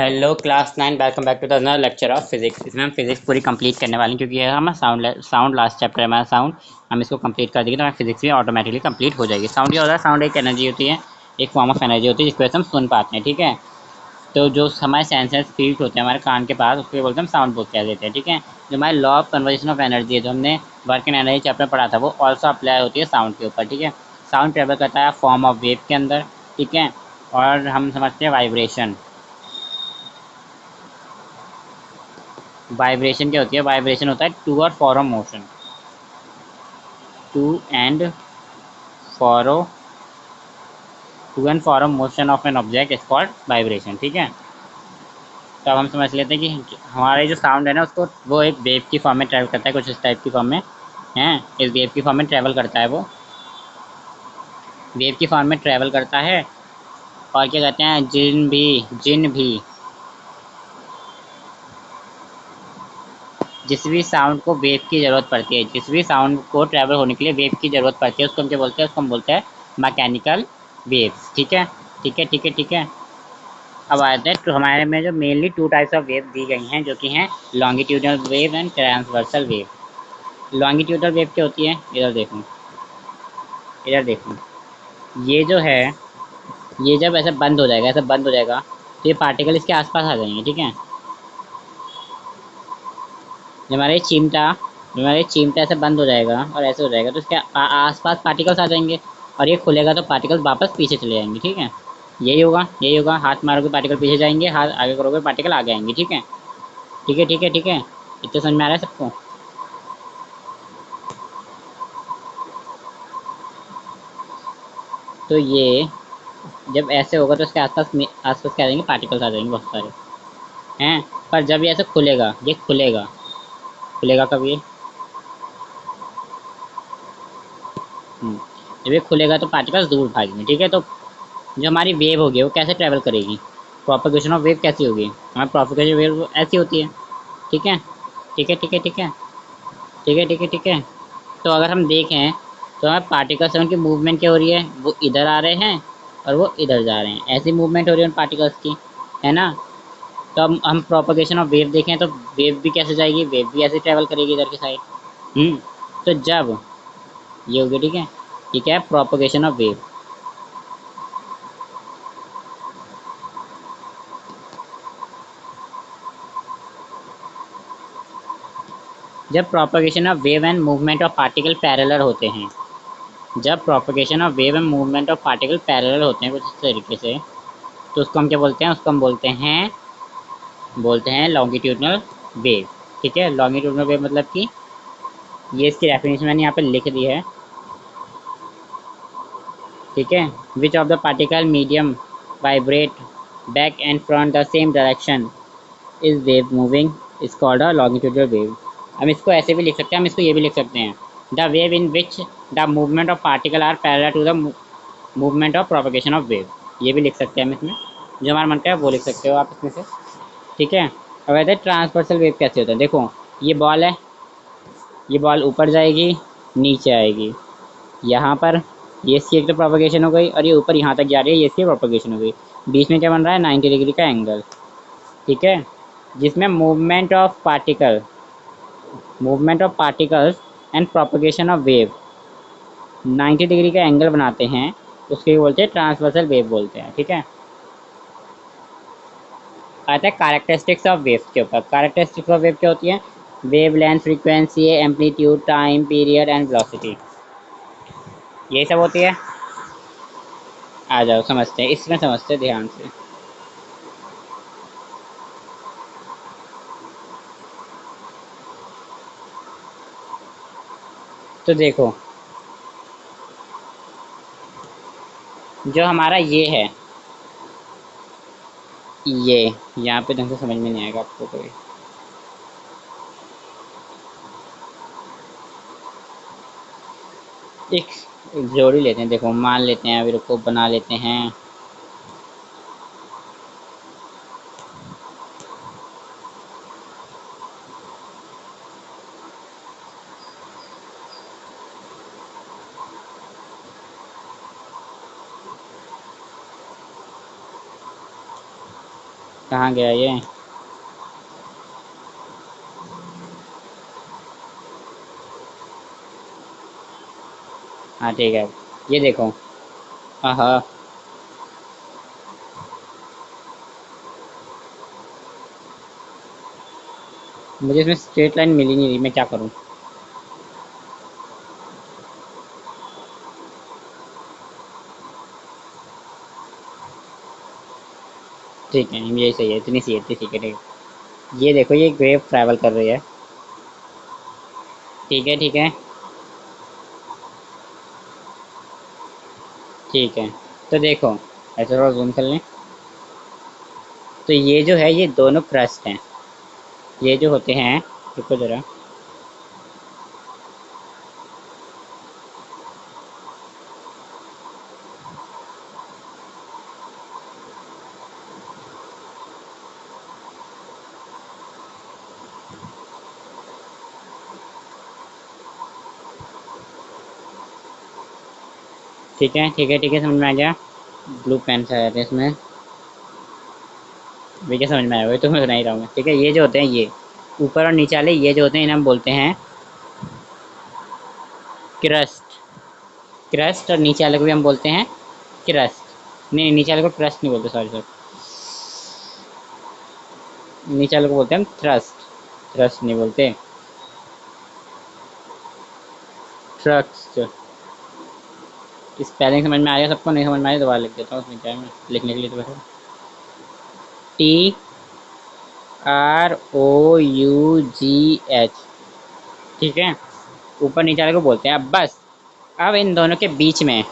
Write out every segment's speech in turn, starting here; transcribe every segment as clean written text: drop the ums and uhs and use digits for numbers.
Hello class 9, welcome back to the another lecture of physics. इसमें हम physics पूरी complete करने वाले हैं क्योंकि ये हमारा साउंड लास्ट चैप्टर है हमारा साउंड। हम इसको कंप्लीट कर देंगे तो हमारी फिजिक्स भी ऑटोमेटिकली कंप्लीट हो जाएगी। साउंड क्या होता है? साउंड एक एनर्जी होती है, एक फॉर्म ऑफ एनर्जी होती है जिसकी वजह से हम सुन पाते हैं। ठीक है, तो जो हमारे सेंसर्स फील्ड होते हैं हमारे कान के पास, उसको बोलते हैं हम साउंड बोल कह देते हैं। ठीक है, जो हमारे law of conversation of energy है जो हमने वर्क इन एनर्जी चैप्टर पढ़ा था, वो ऑल्सो अप्लाई होती है साउंड के ऊपर। ठीक है, साउंड ट्रेवल करता है फॉर्म ऑफ वेव के अंदर। ठीक है, और हम समझते हैं वाइब्रेशन। वाइब्रेशन क्या होती है? वाइब्रेशन होता है टू और fro motion. To and fro to and fro motion of an object is called vibration. ठीक है, तो अब हम समझ लेते हैं कि हमारे जो साउंड है ना, उसको वो एक वेव की फॉर्म में ट्रैवल करता है, कुछ इस टाइप की फॉर्म में है। इस वेव की फॉर्म में ट्रैवल करता है, वो वेव की फॉर्म में ट्रैवल करता है। और क्या कहते हैं, जिन भी जिस भी साउंड को वेव की ज़रूरत पड़ती है, जिस भी साउंड को ट्रैवल होने के लिए वेव की ज़रूरत पड़ती है, उसको हम क्या बोलते हैं? उसको हम बोलते हैं मैकेनिकल वेव्स। ठीक है, ठीक है, ठीक है, ठीक है। अब आते हैं तो हमारे में जो mainly two types of wave दी गई हैं, जो कि हैं longitudinal wave and transversal wave. Longitudinal wave क्या होती है? इधर देखो, इधर देखो, ये जो है, ये जब ऐसे बंद हो जाएगा, ऐसे बंद हो जाएगा, तो ये पार्टिकल इसके आसपास आ जाएंगे। ठीक है, जब हमारे चिमटा ऐसे बंद हो जाएगा और ऐसे हो जाएगा, तो इसके आसपास पार्टिकल्स आ जाएंगे। और ये खुलेगा तो पार्टिकल्स वापस पीछे चले जाएंगे। ठीक है, यही होगा, यही होगा। हाथ मारोगे पार्टिकल पीछे जाएंगे, हाथ आगे करोगे पार्टिकल आगे आएंगे। ठीक है, ठीक है, ठीक है, ठीक है। इतना समझ में आ रहा है सबको? तो ये जब ऐसे होगा तो इसके आसपास क्या आ जाएंगे? पार्टिकल्स आ जाएंगे बहुत सारे हैं। पर जब ये ऐसे खुलेगा, ये खुलेगा, खुलेगा कब ये? जब ये खुलेगा तो पार्टिकल्स दूर भागेंगे। ठीक है, तो जो हमारी वेव होगी वो कैसे ट्रैवल करेगी? प्रोपगेशन ऑफ वेव कैसी होगी? हमारी प्रोपगेशन वेव ऐसी होती है। ठीक है, ठीक है, ठीक है, ठीक है, ठीक है, ठीक है, ठीक है। तो अगर हम देखें तो हमारे पार्टिकल्स हैं, उनकी मूवमेंट क्या हो रही है? वो इधर आ रहे हैं और वो इधर जा रहे हैं, ऐसी मूवमेंट हो रही है उन पार्टिकल्स की, है ना। तो हम प्रोपगेशन ऑफ वेव देखें तो वेव भी कैसे जाएगी? वेव भी ऐसे ट्रैवल करेगी इधर की साइड। तो जब ये होगी, ठीक है, ये क्या है? Propagation of wave. जब propagation of wave and movement of particle parallel होते हैं, जब propagation of wave and movement of particle parallel होते हैं कुछ इस तरीके से, तो उसको हम क्या बोलते हैं? उसको हम बोलते हैं लॉन्गिट्यूडनल वेव। ठीक है, लॉन्गिट्यूडनल वेव मतलब कि ये इसकी डेफिनेशन मैंने यहाँ पे लिख दी है। ठीक है, which of the particle medium vibrate back and front the same direction is wave moving is called a longitudinal wave. हम इसको ऐसे भी लिख सकते हैं, हम इसको ये भी लिख सकते हैं, the wave in which the movement of particle are parallel to the movement of propagation of wave. ये भी लिख सकते हैं हम इसमें, जो हमारा मन का है वो लिख सकते हो आप इसमें से। ठीक है, अब कहते हैं ट्रांसवर्सल वेव कैसे होता है। देखो, ये बॉल है, ये बॉल ऊपर जाएगी, नीचे आएगी, यहाँ पर ये इसकी एक तो प्रोपगेशन हो गई, और ये ऊपर यहाँ तक जा रही है, ये इसकी प्रोपगेशन हो गई। बीच में क्या बन रहा है? 90 डिग्री का एंगल। ठीक है, जिसमें movement of particles and propagation of wave 90 degree का एंगल बनाते हैं, उसके बोलते हैं ट्रांसवर्सल वेव बोलते हैं। ठीक है, आता है कैरेक्टरिस्टिक्स ऑफ वेव के ऊपर। कैरेक्टरिस्टिक्स ऑफ वेव क्या होती है? Wave length, frequency, amplitude, time period and velocity, यही सब होती है। आ जाओ समझते हैं, इसमें समझते हैं ध्यान से। तो देखो, जो हमारा ये है, ये यहाँ पे ढंग से समझ में नहीं आएगा आपको कोई। एक जोड़ी लेते हैं, देखो मान लेते हैं, अभी रुको बना लेते हैं। कहाँ गया ये? हाँ ठीक है, ये देखो। हाँ हाँ, मुझे इसमें स्ट्रेट लाइन मिल ही नहीं रही, मैं क्या करूँ? ठीक है, यही सही है, इतनी सी है, इतनी ठीक है, ठीक है। ये देखो, ये वेव ट्रैवल कर रही है। ठीक है ठीक है ठीक है। तो देखो, ऐसे थोड़ा जूम कर लें। तो ये जो है, ये दोनों क्रस्ट हैं। ये जो होते हैं, रुको जरा। ठीक है ठीक है ठीक है, समझ में आ गया। ब्लू पेन से आया था इसमें। वे क्या समझ में आया, वही तो मैं सुना ही रहा हूँ। ठीक है, ये जो होते हैं, ये ऊपर और नीचे वाले, ये जो होते हैं, इन्हें हम बोलते हैं क्रस्ट। क्रस्ट, और नीचे वाले को भी हम बोलते हैं क्रस्ट। नहीं, नीचे वाले को क्रस्ट नहीं बोलते, सॉरी सॉरी। नीचे वाले को बोलते हैं हम थ्रस्ट। थ्रस्ट नहीं बोलते, ट्रस्ट। स्पेलिंग समझ में आ गया सबको? नहीं समझ में आया, दोबारा लिख देता हूँ, उसमें क्या है, मैं लिखने के लिए तो बैठा। TROUGH। ठीक है, ऊपर नीचे वाले को बोलते हैं। अब बस, अब इन दोनों के बीच में,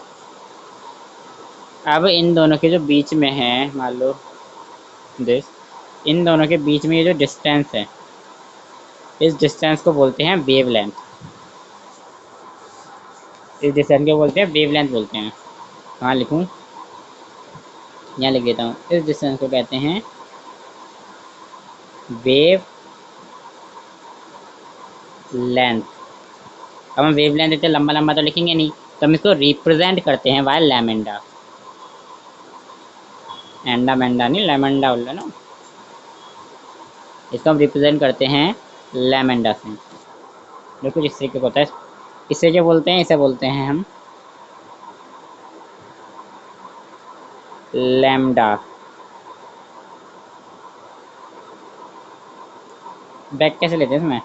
अब इन दोनों के जो बीच में है, मान लो दिस, इन दोनों के बीच में ये जो डिस्टेंस है, इस डिस्टेंस को बोलते हैं वेवलेंथ। इस डिस्टेंस को बोलते हैं वेवलेंथ बोलते हैं। कहाँ लिखूँ? यहाँ लिख देता हूँ। इस डिस्टेंस को कहते हैं वेव लेंथ। अब हम वेव लेंथ इतना लंबा लंबा तो लिखेंगे नहीं, तो हम इसको रिप्रेजेंट करते हैं बाय लैमेंडा। एंडा मेंडा नहीं, लैमेंडा बोल रहे ना। इसको हम रिप्रेजेंट करते हैं लैमेंडा से। देखो जिस तरीके का होता है, इसे जो बोलते हैं, इसे बोलते हैं हम लैम्डा। बैक कैसे लेते हैं इसमें?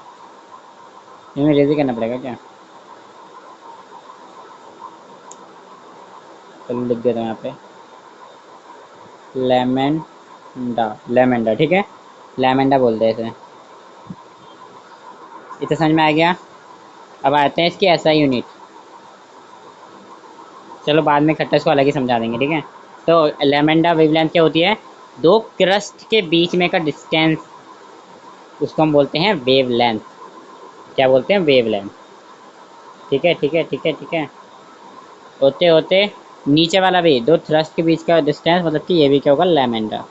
इसमें रेजी करना पड़ेगा क्या? चलो लिख देता हूँ यहाँ पे, लैमेंडा। लैमेंडा, ठीक है, लैमेंडा बोलते हैं इसे। इतना समझ में आ गया। अब आते हैं इसकी ऐसा यूनिट। चलो बाद में इकट्ठा इसको अलग ही समझा देंगे, ठीक है। तो लैमेंडा वेवलेंथ क्या होती है? दो क्रस्ट के बीच में का डिस्टेंस, उसको हम बोलते हैं वेवलेंथ। क्या बोलते हैं? वेवलेंथ। ठीक है ठीक है ठीक है ठीक है। होते होते नीचे वाला भी, दो थ्रस्ट के बीच का डिस्टेंस, मतलब कि ये भी क्या होगा? लैमेंडा।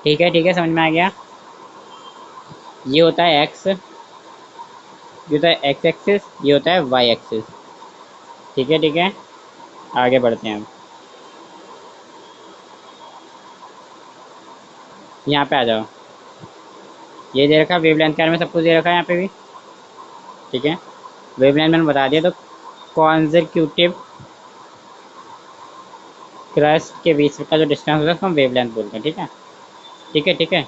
ठीक है, समझ में आ गया। ये होता है एक्स, ये होता है एक्स एक्सिस, ये होता है वाई एक्सिस। ठीक है, आगे बढ़ते हैं हम। यहाँ पे आ जाओ। ये दे रखा वेवलेंथ के बारे में सब कुछ दे रखा है यहाँ पे भी। ठीक है, वेवलेंथ मैंने बता दिया। तो कॉन्जर्क्यूटिव क्रस्ट के बीच का जो डिस्टेंस होता है, उसको हम वेवलेंथ बोलते हैं। ठीक है ठीक है ठीक है।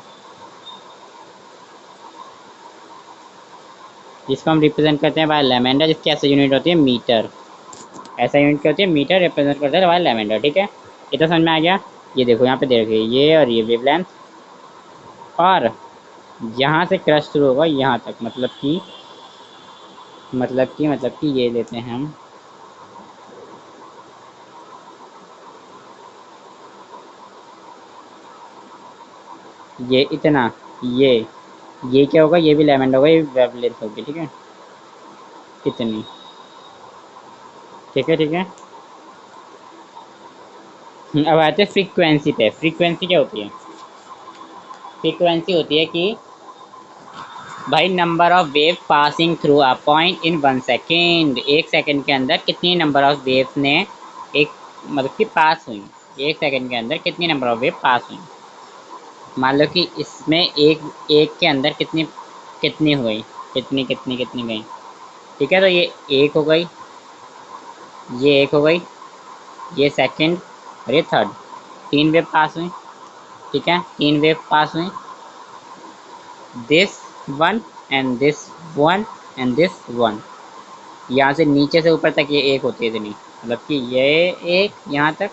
जिसको हम रिप्रेजेंट करते हैं बाय लैमेंडा, जिसकी ऐसा यूनिट होती है मीटर। ऐसा यूनिट क्या होती है? मीटर। रिप्रेजेंट करते हैं बाय लैमेंडा। ठीक है, इतना समझ में आ गया। ये देखो यहाँ पे दे रखी है ये, और ये वेवलेंथ, और यहाँ से क्रस्ट शुरू होगा यहाँ तक, मतलब कि ये लेते हैं हम, ये इतना, ये ये क्या होगा? ये भी लैमेंडा होगा, ये वेवलेंथ होगी। ठीक है, इतनी। ठीक है ठीक है। अब आते हैं फ्रीक्वेंसी पे। फ्रीक्वेंसी क्या होती है? फ्रीक्वेंसी होती है कि भाई, number of wave passing through a point in 1 second. 1 second के अंदर कितनी नंबर ऑफ वेव्स ने एक, मतलब कि पास हुई। 1 सेकेंड के अंदर कितनी नंबर ऑफ वेव पास हुई। मान लो कि इसमें एक एक के अंदर कितनी कितनी हुई, कितनी गई। ठीक है, तो ये एक हो गई, ये एक हो गई, ये सेकंड और ये थर्ड। तीन वेव पास हुई। ठीक है, तीन वेव पास हुई, this one and this one and this one. यहाँ से नीचे से ऊपर तक ये एक होती है इतनी, मतलब कि ये एक यहाँ तक,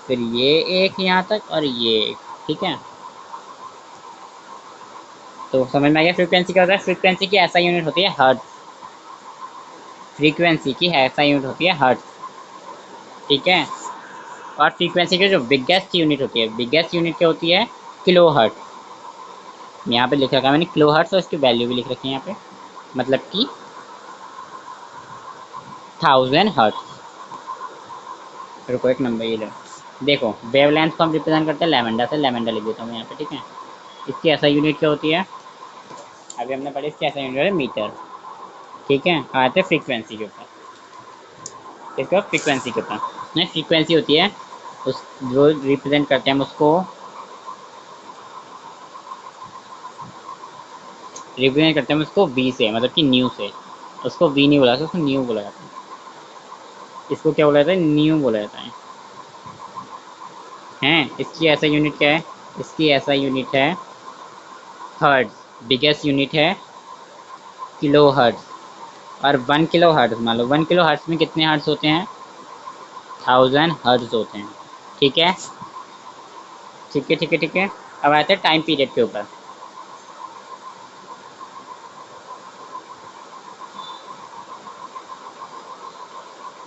फिर ये एक यहाँ तक और ये एक। ठीक है, तो समझ में आ गया फ्रीक्वेंसी क्या होता है। फ्रीक्वेंसी की ऐसा यूनिट होती है हर्ट्ज। फ्रीक्वेंसी की ऐसा यूनिट होती है हर्ट्ज। ठीक है, और फ्रीक्वेंसी की जो बिगेस्ट यूनिट होती है, बिगेस्ट यूनिट क्या होती है, किलो हर्ट्ज। यहाँ पे लिख रखा है मैंने किलो हर्ट्ज, और इसकी वैल्यू भी लिख रखी है यहाँ पे, मतलब कि 1000 हर्ट्ज। रुको एक नंबर ये लो, देखो वेवलेंथ को हम रिप्रेजेंट करते हैं लैम्डा से, लैम्डा लिख देता हूँ यहाँ पे। ठीक है, इसकी ऐसा यूनिट क्या होती है, अभी हमने पढ़ी, इसकी ऐसा यूनिट है मीटर। ठीक है, आते फ्रीक्वेंसी के ऊपर, इसके बाद फ्रीक्वेंसी के ऊपर नहीं, फ्रीक्वेंसी होती है उस जो रिप्रेजेंट करते हैं हम उसको, रिप्रेजेंट करते हैं हम उसको वी से, मतलब कि न्यू से। उसको वी नहीं बोला जाता, उसको न्यू बोला जाता है। इसको क्या बोला जाता है, न्यू बोला जाता है। हैं, इसकी ऐसा यूनिट क्या है, इसकी ऐसा यूनिट है हर्ट्ज। बिगेस्ट यूनिट है किलो हर्ट्ज। और 1 किलो हर्ट्ज, मान लो 1 किलो हर्ट्ज में कितने हर्ट्ज होते हैं, 1000 हर्ट्ज होते हैं। ठीक है, ठीक है, ठीक है, ठीक है। अब आते हैं टाइम पीरियड के ऊपर।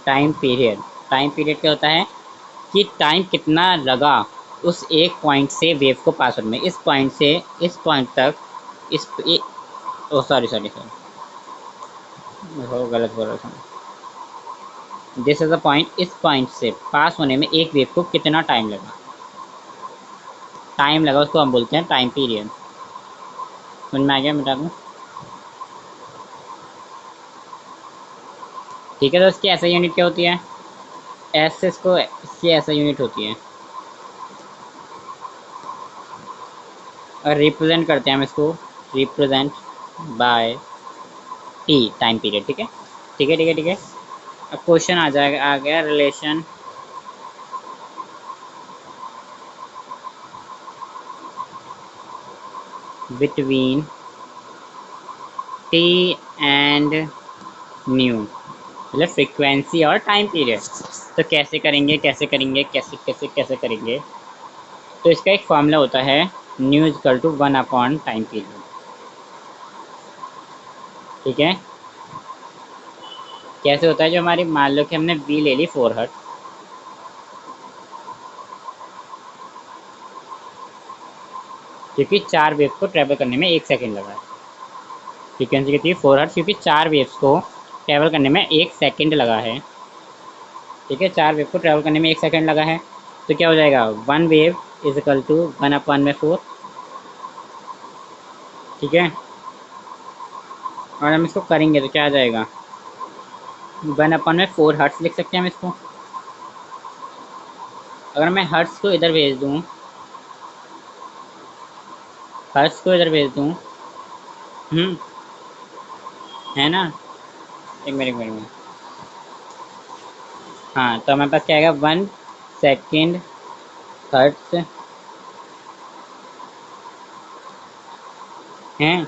टाइम पीरियड, टाइम पीरियड क्या होता है कि टाइम कितना लगा उस एक पॉइंट से वेव को पास होने में, इस पॉइंट से इस पॉइंट तक, इस ओ सॉरी सॉरी सॉरी, गलत बोल रहा था। दिस इज अ पॉइंट, इस पॉइंट से पास होने में एक वेव को कितना टाइम लगा, टाइम लगा उसको हम बोलते हैं टाइम पीरियड। समझ में आ गया, बता दूँ। ठीक है, तो इसकी ऐसा यूनिट क्या होती है, एस से इसको, इसकी ऐसा यूनिट होती है, और रिप्रेजेंट करते हैं हम इसको, represent by T, time period. ठीक है, ठीक है, ठीक है, ठीक है। अब क्वेश्चन आ जाएगा, आ गया relation between T and new, मतलब फ्रीक्वेंसी और टाइम पीरियड। तो कैसे करेंगे, कैसे करेंगे, कैसे कैसे कैसे करेंगे, तो इसका एक फॉर्मूला होता है, nu is equal to 1 time period. ठीक है, कैसे होता है, जो हमारी मान लो कि हमने वी ले ली 4 हर्ट्ज, क्योंकि 4 वेव को ट्रेवल करने में 1 सेकेंड लगा है। फ्रीक्वेंसी कितनी है, 4 हर्ट्ज, क्योंकि 4 वेव्स को ट्रैवल करने में 1 सेकेंड लगा है। ठीक है, 4 वेव को ट्रैवल करने में 1 सेकेंड लगा है, तो क्या हो जाएगा, 1 वेव इज इक्वल टू 1/4। ठीक है, और हम इसको करेंगे तो क्या आ जाएगा, 1/4 हर्ट्ज लिख सकते हैं हम इसको। अगर मैं हर्ट्ज को इधर भेज दूँ, हर्ट्ज को इधर भेज दूँ, है ना, एक मिनट एक मिनट में, हाँ, तो हमारे पास क्या आएगा, 1 सेकेंड हर्ट्ज हैं,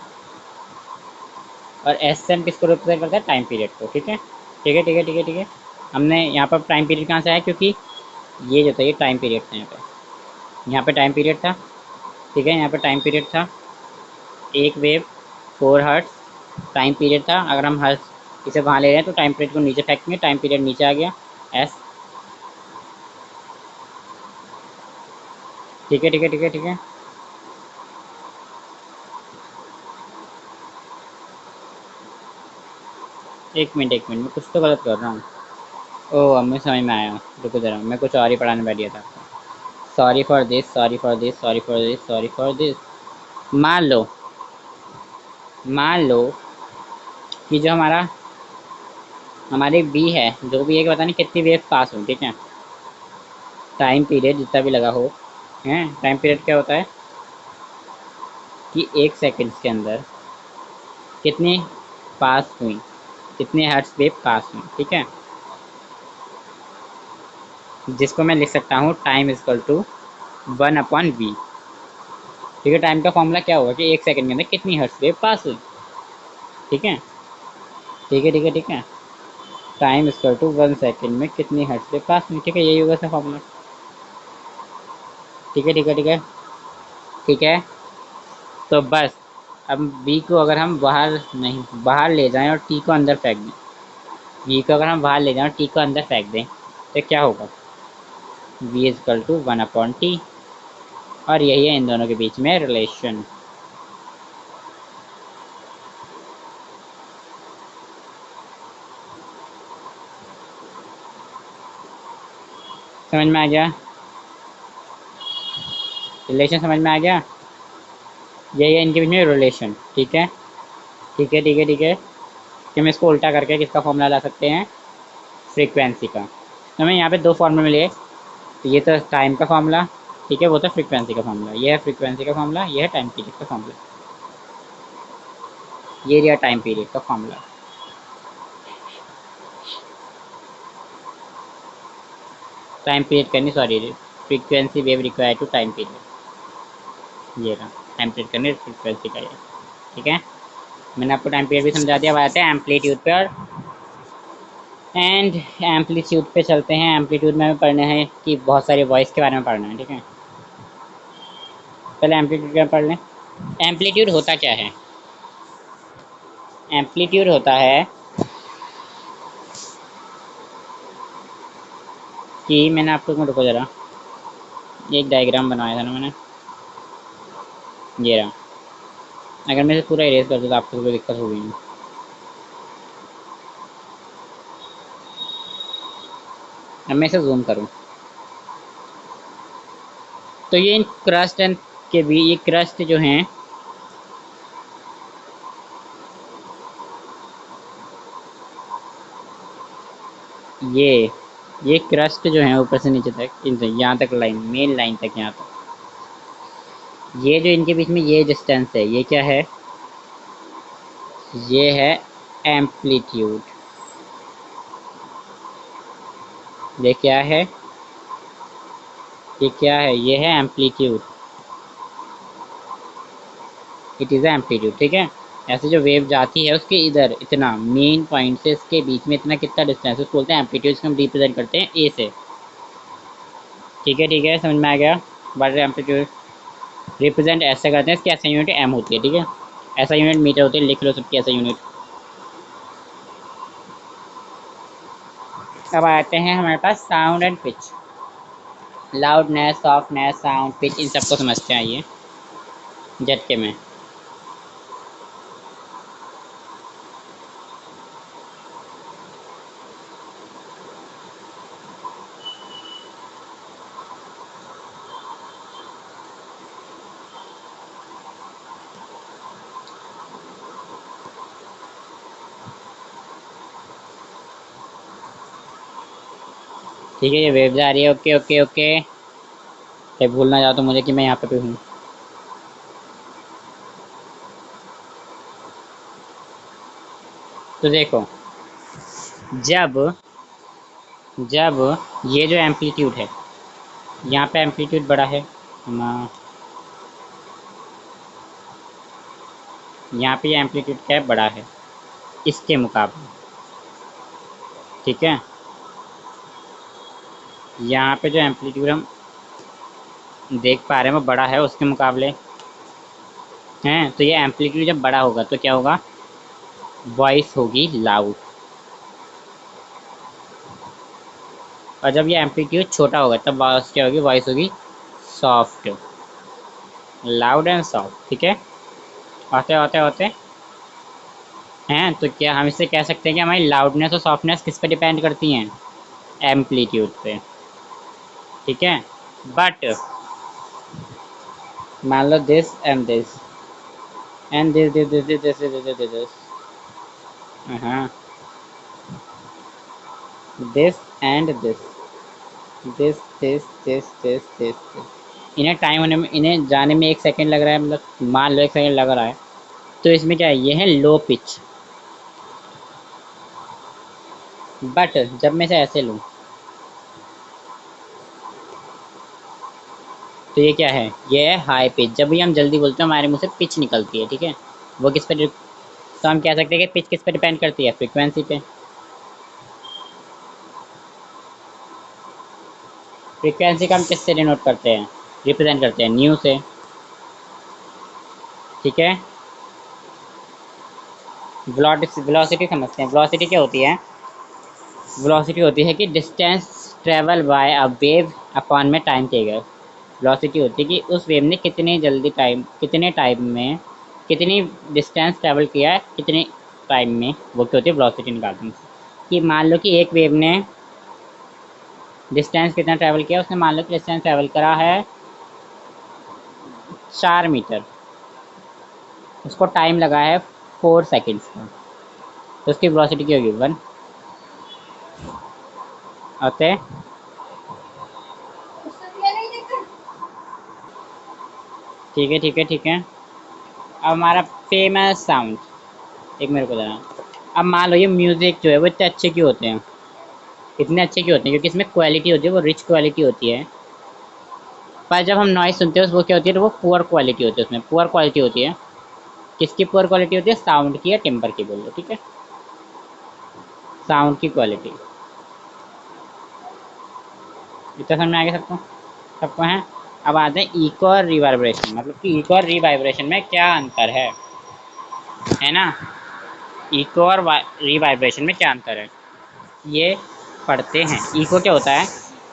और एस से हम किसको रिप्रेजेंट करते हैं, टाइम पीरियड को। ठीक है, ठीक है, ठीक है, ठीक है, ठीक है। हमने यहाँ पर टाइम पीरियड कहाँ से आया, क्योंकि ये जो था ये टाइम पीरियड था, यहाँ पे टाइम पीरियड था। ठीक है, यहाँ पे टाइम पीरियड था, एक वेव 4 हर्ट्ज टाइम पीरियड था। अगर हम हर्ट्ज इसे वहाँ ले रहे हैं तो टाइम पीरियड को नीचे फेंकेंगे, टाइम पीरियड नीचे आ गया एस। ठीक है, ठीक है, ठीक है, ठीक है। एक मिनट एक मिनट, मैं कुछ तो गलत कर रहा हूँ। ओह, अब मैं समझ में आया, रुको ज़रा, मैं कुछ और ही पढ़ाने बैठ गया था आपको। Sorry for this, sorry for this, sorry for this, sorry for this. मान लो, मान लो कि जो हमारी बी है, जो भी है कि पता नहीं कितनी वेव पास हो। ठीक है, टाइम पीरियड जितना भी लगा हो, हैं, टाइम पीरियड क्या होता है, कि 1 सेकंड के अंदर कितनी पास हुई, कितने हर्ट्ज वेव पास हुई, ठीक है, जिसको मैं लिख सकता हूँ टाइम इजकल टू 1/v। ठीक है, टाइम का फॉर्मूला क्या होगा कि 1 सेकंड के अंदर कितनी हर्ट्ज वेव पास हुई। ठीक है, ठीक है, ठीक है, ठीक है, टाइम इजकल टू 1 सेकंड में कितनी हर्ट्ज वेव पास हुई। ठीक है, यही होगा इसका फॉर्मूला। ठीक है, ठीक है, ठीक है, ठीक है। तो बस अब v को अगर हम बाहर नहीं बाहर ले जाएं और t को अंदर फेंक दें, v को अगर हम बाहर ले जाएं और t को अंदर फेंक दें तो क्या होगा, v इजकल टू 1/t। और यही है इन दोनों के बीच में रिलेशन। समझ में आ गया, रिलेशन समझ में आ गया, यही है इनके बीच में रिलेशन। ठीक है, ठीक है, ठीक है, ठीक है, कि हम इसको उल्टा करके किसका फॉर्मूला ला सकते हैं, फ्रीक्वेंसी का। तो हमें यहाँ पे 2 फॉर्मूले मिले, तो ये तो टाइम का फॉर्मूला, ठीक है, वो तो फ्रीक्वेंसी का फॉर्मूला, ये है फ्रीक्वेंसी का फॉर्मूला, ये है टाइम पीरियड का फॉर्मूला, ये दिया टाइम पीरियड का फॉर्मूला। टाइम पीरियड करनी, sorry, frequency wave require to time period, ये रहा टाइम पीरियड करने फ्रीक्वेंसी का ये। ठीक है, मैंने आपको टाइम पीरियड भी समझा दिया। अब आते हैं एम्पलीट्यूड पर, एंड एम्पलीट्यूड पे चलते हैं। एम्पलीट्यूड में हमें पढ़ना है कि बहुत सारी वॉइस के बारे में पढ़ना है। ठीक है, पहले एम्पलीट्यूड क्या पढ़ लें। एम्पलीट्यूड होता क्या है, एम्पलीट्यूड होता है कि मैंने आपको, रुको ज़रा, एक डायग्राम बनाया था ना मैंने, ये रहा। अगर मैं इसे पूरा इरेज कर दूँ तो आपको कोई दिक्कत होगी नहीं। अब मैं इसे जूम करूँ तो ये इन क्रस्ट एंड के भी, ये क्रस्ट जो हैं, ये क्रस्ट जो है ऊपर से नीचे तक, इनसे यहाँ तक लाइन, मेन लाइन तक यहाँ तक, ये जो इनके बीच में ये डिस्टेंस है, ये क्या है, ये है एम्पलीट्यूड। ये क्या है, ये क्या है, ये है एम्पलीट्यूड, इट इज़ एम्पलीट्यूड। ठीक है, ऐसे जो वेव जाती है उसके इधर इतना मेन पॉइंट से इसके बीच में इतना कितना डिस्टेंस, उसको बोलते हैं एम्पलीट्यूड, इसको हम रिप्रेजेंट करते हैं ए से। ठीक है, ठीक है, समझ में आ गया। बट एम्पलीट्यूड रिप्रेजेंट ऐसे करते हैं, इसकी ऐसा यूनिट एम होती है। ठीक है, ऐसा यूनिट मीटर होती है, लिख लो सबकी ऐसा यूनिट। अब आते हैं हमारे पास sound and pitch, loudness, softness, sound, pitch, इन सबको समझते हैं ये झटके में। ठीक है, ये वेव जा रही है, ओके ओके ओके, कहीं भूल ना जाओ तो मुझे कि मैं यहाँ पे हूँ। तो देखो, जब जब ये जो एम्पलीट्यूड है, यहाँ पे एम्पलीट्यूड बड़ा है ना, यहाँ पे ये एम्पलीट्यूड क्या है, बड़ा है इसके मुकाबले। ठीक है, यहाँ पे जो एम्पलीट्यूड हम देख पा रहे हैं वो बड़ा है उसके मुकाबले, हैं, तो ये एम्पलीट्यूड जब बड़ा होगा तो क्या होगा, वॉइस होगी लाउड। और जब ये एम्पलीट्यूड छोटा होगा तब वॉइस क्या होगी, वॉइस होगी सॉफ्ट, लाउड एंड सॉफ्ट। ठीक है, होते होते होते हैं, तो क्या हम इससे कह सकते हैं कि हमारी लाउडनेस और सॉफ्टनेस किस पे डिपेंड करती हैं, एम्पलीट्यूड पे। ठीक है, बट मान लो this and this and this, हाँ, this and this, this this this this this this, इन्हें टाइम होने में, इन्हें जाने में 1 सेकंड लग रहा है, मतलब मान लो 1 सेकंड लग रहा है, तो इसमें क्या है, ये है लो पिच। बट जब मैं इसे ऐसे लूँ तो ये क्या है, ये है हाई पिच। जब भी हम जल्दी बोलते हैं हमारे मुंह से पिच निकलती है, ठीक है। वो किस पे तो हम कह सकते हैं कि पिच किस पे डिपेंड करती है, फ्रीक्वेंसी पे। फ्रीक्वेंसी का हम किससे डिनोट करते हैं, रिप्रेजेंट करते हैं न्यू से, ठीक है। वेलोसिटी समझते हैं। वेलोसिटी क्या होती है, वेलोसिटी होती है कि distance travel by a wave upon में टाइम टेकर। वेलोसिटी होती है कि उस वेव ने कितने टाइम में कितनी डिस्टेंस ट्रेवल किया है, कितने टाइम में, वो क्या होती है, वेलोसिटी निकालते हैं। कि मान लो कि एक वेव ने डिस्टेंस कितना ट्रैवल किया, उसने मान लो कि डिस्टेंस ट्रैवल करा है 4 मीटर, उसको टाइम लगा है 4 सेकेंड्स का, तो उसकी वेलोसिटी क्या होगी, 1 होते। ठीक है ठीक है ठीक है। अब हमारा फेमस साउंड, एक मेरे को देना। अब मान लो ये म्यूज़िक जो है वो इतने अच्छे क्यों होते हैं, इतने अच्छे क्यों होते हैं, क्योंकि इसमें क्वालिटी होती है, वो रिच क्वालिटी होती है। पर जब हम नॉइस सुनते हैं वो क्या होती है, तो वो पुअर क्वालिटी होती है, उसमें पुअर क्वालिटी होती है। किसकी पुअर क्वालिटी होती है, साउंड की या टिम्बर की, बोल लो, ठीक है, साउंड की क्वालिटी। इतना समझ में आ गया सबको, सबको है। अब आते हैं इको और रिवर्बरेशन, मतलब कि इको और रिवाइब्रेशन में क्या अंतर है ना। इको और रिवाइब्रेशन में क्या अंतर है, ये पढ़ते हैं। इको क्या होता है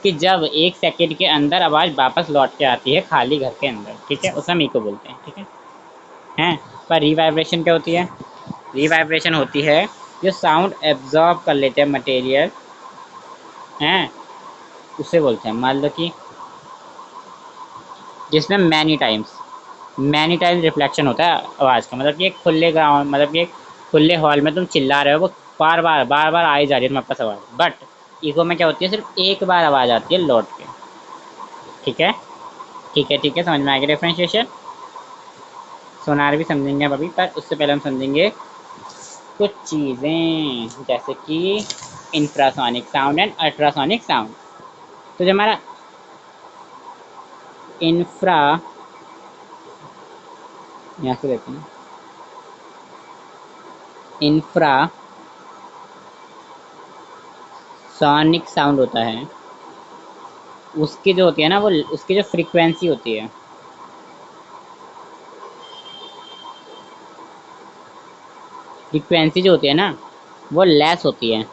कि जब 1 सेकंड के अंदर आवाज़ वापस लौट के आती है खाली घर के अंदर, ठीक है, उसे हम इको बोलते हैं, ठीक है। हैं, पर रिवाइब्रेशन क्या होती है, रिवाइब्रेशन होती है जो साउंड एब्जॉर्ब कर लेते हैं मटेरियल, हैं, उसे बोलते हैं। मान लो कि जिसमें मैनी टाइम्स रिफ्लेक्शन होता है आवाज़ का, मतलब कि एक खुले ग्राउंड, मतलब कि एक खुले हॉल में तुम चिल्ला रहे हो, वो बार बार आई जा रही है तुम्हारे पास आवाज़। बट इको में क्या होती है, सिर्फ एक बार आवाज़ आती है लौट के, ठीक है ठीक है ठीक है। समझ में आ गया डिफ्रेंशिएशन। सोनार भी समझेंगे अब अभी, पर उससे पहले हम समझेंगे कुछ चीज़ें, जैसे कि infrasonic sound and ultrasonic sound. तो जो हमारा इंफ्रा, यहाँ से देखते हैं, इंफ्रा सोनिक साउंड होता है, उसकी जो होती है ना, वो उसकी जो फ्रीक्वेंसी होती है, फ्रीक्वेंसी जो होती है ना, वो लेस होती है,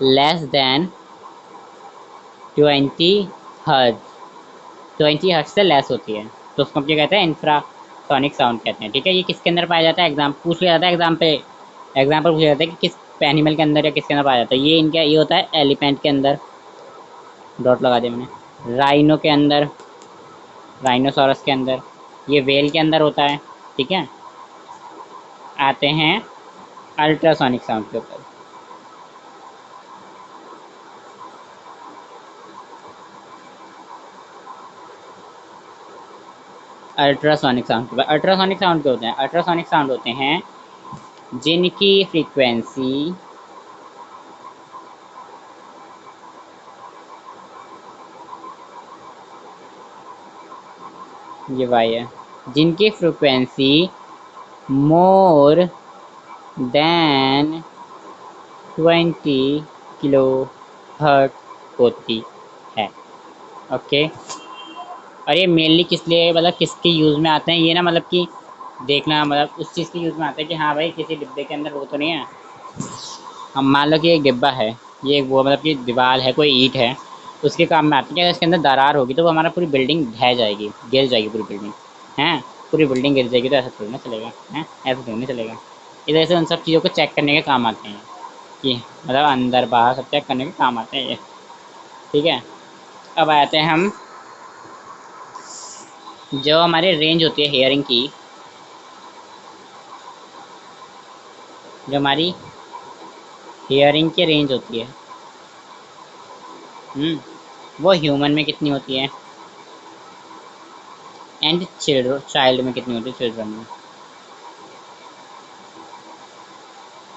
लेस देन 20 हर्ट्ज, 20 हर्ट्ज से लेस होती है, तो उसको हम क्या कहते हैं, इंफ्रासोनिक साउंड कहते हैं, ठीक है। ये किसके अंदर पाया जाता है, एग्जाम पूछ लिया जाता है, एग्जाम्पल पूछा जाता है कि किस एनिमल के अंदर या किसके अंदर पाया जाता है। ये इनका ये होता है एलिफेंट के अंदर, डॉट लगा दिया मैंने, राइनो के अंदर, राइनोसॉरस के अंदर, ये वेल के अंदर होता है, ठीक है। आते हैं अल्ट्रासोनिक साउंड के ऊपर। अल्ट्रासोनिक साउंड, अल्ट्रासोनिक साउंड क्या होते हैं, अल्ट्रासोनिक साउंड होते हैं जिनकी फ्रीक्वेंसी ये वाई है, जिनकी frequency more than 20 kilo hurt होती है, ओके। और ये मेनली किस लिए, मतलब किसके यूज़ में आते हैं ये ना, मतलब कि देखना, मतलब उस चीज़ के यूज़ में आते हैं कि हाँ भाई किसी डिब्बे के अंदर वो तो नहीं है। हम मान लो कि एक डिब्बा है, ये वो मतलब कि दीवार है, कोई ईंट है, उसके काम में आती है। अगर इसके अंदर दरार होगी तो वो हमारा पूरी बिल्डिंग ढह जाएगी, गिर जाएगी पूरी बिल्डिंग, हैं, पूरी बिल्डिंग गिर जाएगी। तो ऐसा थोड़ी ना चलेगा, हैं, ऐसा थोड़ी ना चलेगा। इस वजह से उन सब चीज़ों को चेक करने के काम आते हैं, कि मतलब अंदर बाहर सब चेक करने के काम आते हैं ये, ठीक है। अब आते हैं हम, जो हमारी रेंज होती है हेयरिंग की, जो हमारी हेयरिंग की रेंज होती है, वो ह्यूमन में कितनी होती है, एंड चिल्ड्रन, चाइल्ड में कितनी होती है, चिल्ड्रन में।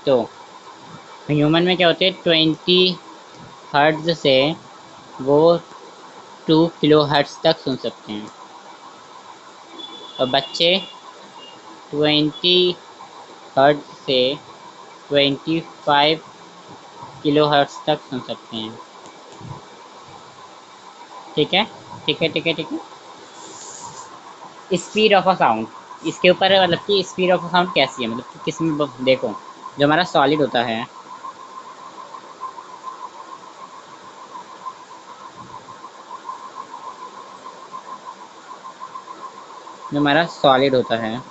तो ह्यूमन में क्या होते हैं, 20 हर्ट्ज से वो 2 किलो हर्ट्ज तक सुन सकते हैं, और बच्चे 20 हर्ट्ज से 25 किलो हर्ट्ज तक सुन सकते हैं। ठीक है, ठीक है, ठीक है, ठीक है। स्पीड ऑफ अ साउंड, इसके ऊपर मतलब कि स्पीड ऑफ अ साउंड कैसी है, मतलब कि किस में देखो, जो हमारा सॉलिड होता है, जो हमारा सॉलिड होता है,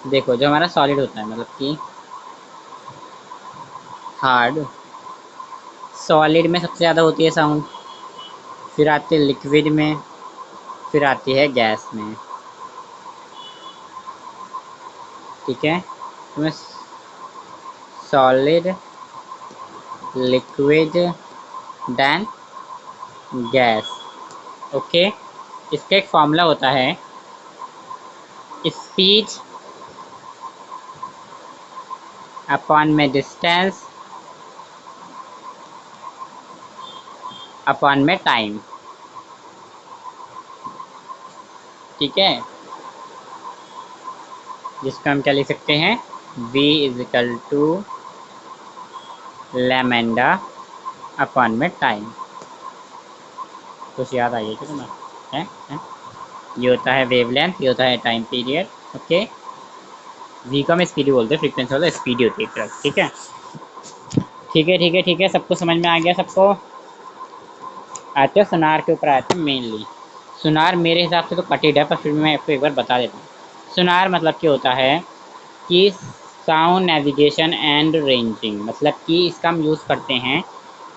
देखो जो हमारा सॉलिड होता है मतलब कि हार्ड, सॉलिड में सबसे ज़्यादा होती है साउंड, फिर आती है लिक्विड में, फिर आती है गैस में। ठीक है, तो मैं solid, liquid, then gas. Okay, इसका एक फॉर्मूला होता है, स्पीड अपॉन में डिस्टेंस अपॉन में टाइम। ठीक है, जिसको हम क्या लिख सकते हैं, v is equal to lambda upon में टाइम। कुछ याद आई है क्या तुम्हें, है? ये होता है वेवलेंथ, ये होता है टाइम पीरियड। ओके, v को हम स्पीड बोलते हैं, फ्रीक्वेंसी होता है स्पीड होती है एक। ठीक है, ठीक है, ठीक है, ठीक है, सबको समझ में आ गया सबको। आते हैं सोनार के ऊपर, आते हैं मेनली। सोनार मेरे हिसाब से तो कटेड है, पर फिर मैं आपको एक बार बता देता हूँ। सोनार मतलब क्या होता है कि साउंड नेविगेशन एंड रेंजिंग, मतलब कि इसका हम यूज़ करते हैं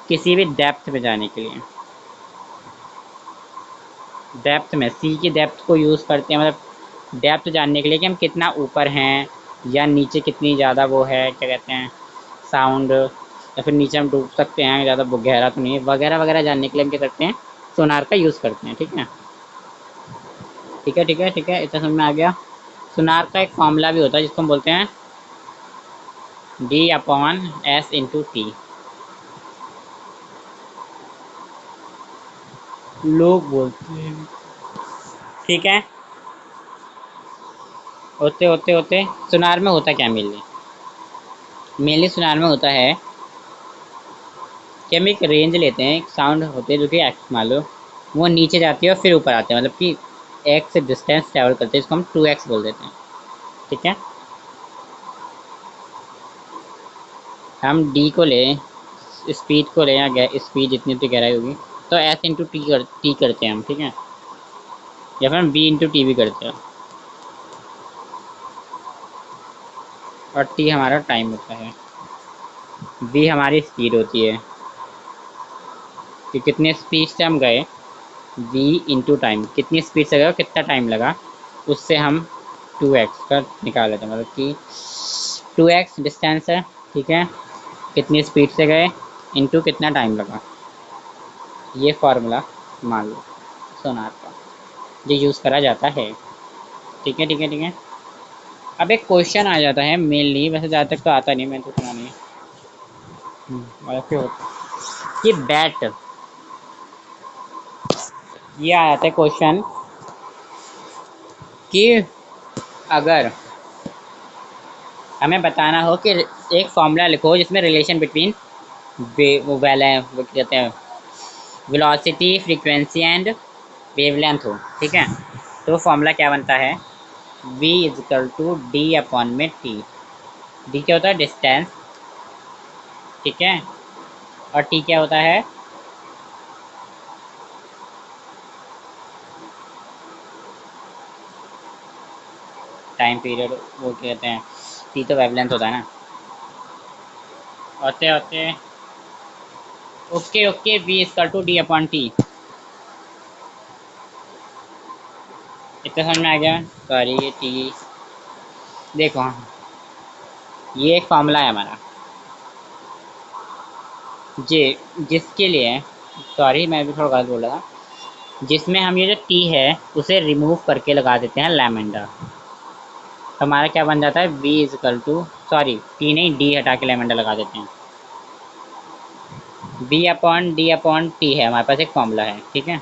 किसी भी डेप्थ में जाने के लिए। डेप्थ में सी की डेप्थ को यूज़ करते हैं, मतलब डेप्थ जानने के लिए कि हम कितना ऊपर हैं या नीचे कितनी ज़्यादा वो है, क्या कहते हैं, साउंड, या फिर नीचे हम डूब सकते हैं, ज़्यादा गहरा तो नहीं है, वगैरह वगैरह जानने के लिए हम क्या करते हैं, सोनार का यूज़ करते हैं। ठीक है, ठीक है, ठीक है, ठीक है, इतना समझ में आ गया। सोनार का एक फॉर्मूला भी होता है जिसको हम बोलते हैं D/S/T। लोग बोलते हैं। ठीक है, होते होते होते सोनार में होता क्या, मेनली मेनली सोनार में होता है कि हम एक रेंज लेते हैं, एक साउंड होते हैं जो कि एक्स मान लो, वो नीचे जाती है और फिर ऊपर आते हैं, मतलब कि एक्स से डिस्टेंस ट्रैवल करते हैं, इसको हम 2x बोल देते हैं। ठीक है, हम डी को लें, स्पीड को लें, या स्पीड जितनी उतनी गहराई होगी, तो एस इंटू टी करते हैं हम। ठीक है, या फिर हम बी इंटू टी भी करते हैं, और टी हमारा टाइम होता है, बी हमारी स्पीड होती है कि कितने स्पीड से हम गए, वी इंटू टाइम, कितनी स्पीड से गए, कितना टाइम लगा, उससे हम 2x का निकाल लेते हैं, मतलब कि 2x डिस्टेंस है। ठीक है, कितनी स्पीड से गए इंटू कितना टाइम लगा, ये फार्मूला मान लो सोनार का, ये यूज़ करा जाता है। ठीक है, ठीक है, ठीक है। अब एक क्वेश्चन आ जाता है मेनली, वैसे ज़्यादा तक तो आता नहीं, मैंने तो सुना नहीं। वैसे होता कि बैट, ये आ जाता है क्वेश्चन कि अगर हमें बताना हो कि एक फॉर्मूला लिखो जिसमें रिलेशन बिटवीन वो कहते हैं वेलोसिटी, फ्रीक्वेंसी एंड वेवलेंथ हो। ठीक है, तो फॉर्मूला क्या बनता है, v is equal to D upon में टी। डी क्या होता है, डिस्टेंस। ठीक है, और टी क्या होता है, टाइम पीरियड, वो कहते हैं, टी तो वेवलेंथ होता है ना। होते होते okay okay, v is equal to D upon T, इतना समझ में आ गया। सॉरी, ये टी देखो, हाँ ये एक फॉर्मूला है हमारा जी, जिसके लिए सॉरी मैं भी थोड़ा गलत बोल रहा था, जिसमें हम ये जो टी है उसे रिमूव करके लगा देते हैं लैमेंडा। तो हमारा क्या बन जाता है v is equal to, sorry T नहीं डी हटा के लैमेंडा लगा देते हैं। v upon D upon T है हमारे पास एक फॉर्मूला है, ठीक है।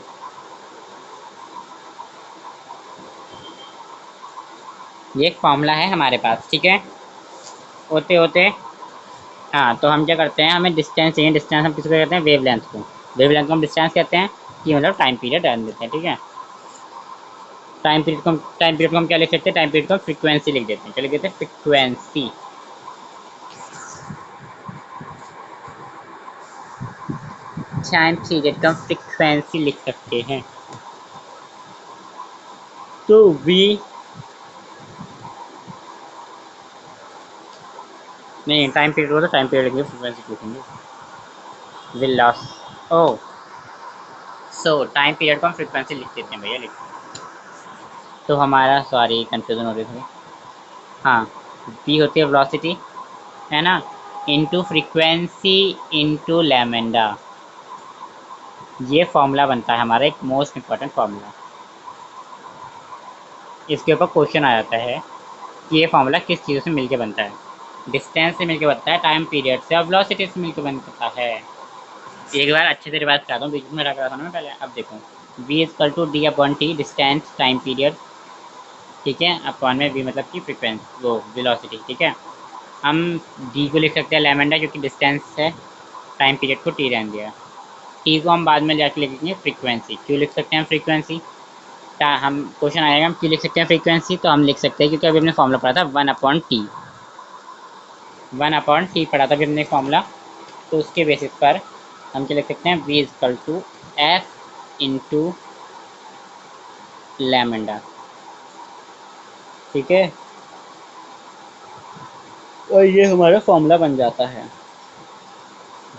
ये एक फॉर्मूला है हमारे पास, ठीक है। होते होते हाँ, तो हम क्या करते हैं, हमें डिस्टेंस चाहिए। डिस्टेंस हम किसको कहते हैं, वेवलेंथ को। वेवलेंथ को हम डिस्टेंस कहते हैं, कि मतलब टाइम पीरियड डाल देते हैं, ठीक है। टाइम पीरियड को हम क्या लिख सकते हैं, टाइम पीरियड को फ्रीक्वेंसी लिख देते हैं। क्या लिख देते हैं, फ्रीक्वेंसी। टाइम पीरियड को हम फ्रीक्वेंसी लिख सकते हैं। तो वी नहीं, टाइम पीरियड हो तो टाइम पीरियड लिखेंगे, फ्रीक्वेंसी लिखेंगे। विल लॉस ओ सो टाइम पीरियड को हम फ्रीक्वेंसी लिख देते हैं भैया, लिख। तो हमारा सॉरी कंफ्यूजन हो रही थी। हाँ, v होती है वेलोसिटी, है ना, इनटू फ्रीक्वेंसी इनटू लैमेंडा। ये फॉर्मूला बनता है हमारा एक मोस्ट इम्पॉर्टेंट फॉर्मूला। इसके ऊपर क्वेश्चन आ जाता है कि ये फॉर्मूला किस चीज़ से मिलके बनता है। डिस्टेंस से मिलके बनता है, टाइम पीरियड से और वेलोसिटी से मिलके बनता है। एक बार अच्छे से रिवाइज कराता हूँ, बीच में रखा था ना मैं पहले। अब देखो, v is equal to D upon T, distance time period, ठीक है, अपॉन में v मतलब कि फ्रीक्वेंसी वो वेलोसिटी, ठीक है। हम d को लिख सकते हैं लैमेंडा, क्योंकि डिस्टेंस है, टाइम पीरियड को t रहने दिया। t को हम बाद में जाके लिखेंगे फ्रीक्वेंसी। क्यों लिख सकते हैं फ्रीक्वेंसी, हम क्वेश्चन आएगा हम क्यों लिख सकते हैं फ्रीक्वेंसी, तो हम लिख सकते हैं क्योंकि अभी हमने फॉर्मूला पढ़ा था 1/t। 1/t पढ़ा था अभी हमने फॉर्मूला। तो उसके बेसिस पर हम क्या लिख सकते हैं, v is equal to f into lambda, ठीक है। और ये हमारा फॉर्मूला बन जाता है।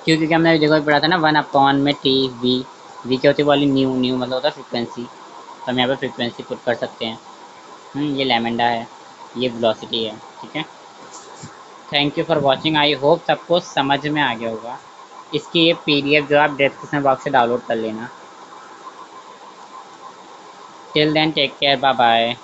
क्योंकि हमने देखो पढ़ा था ना, 1/t वी। वी क्या होती है, वाली न्यू, न्यू मतलब होता है फ्रीक्वेंसी। तो हम यहाँ पे फ्रीक्वेंसी पुट कर सकते हैं। ये लैमेंडा है, ये वेलोसिटी है, ठीक है। Thank you for watching, I hope सबको समझ में आ गया होगा। इसकी ये पीडीएफ जो आप डिस्क्रिप्शन बॉक्स से डाउनलोड कर लेना। Till then take care, bye bye.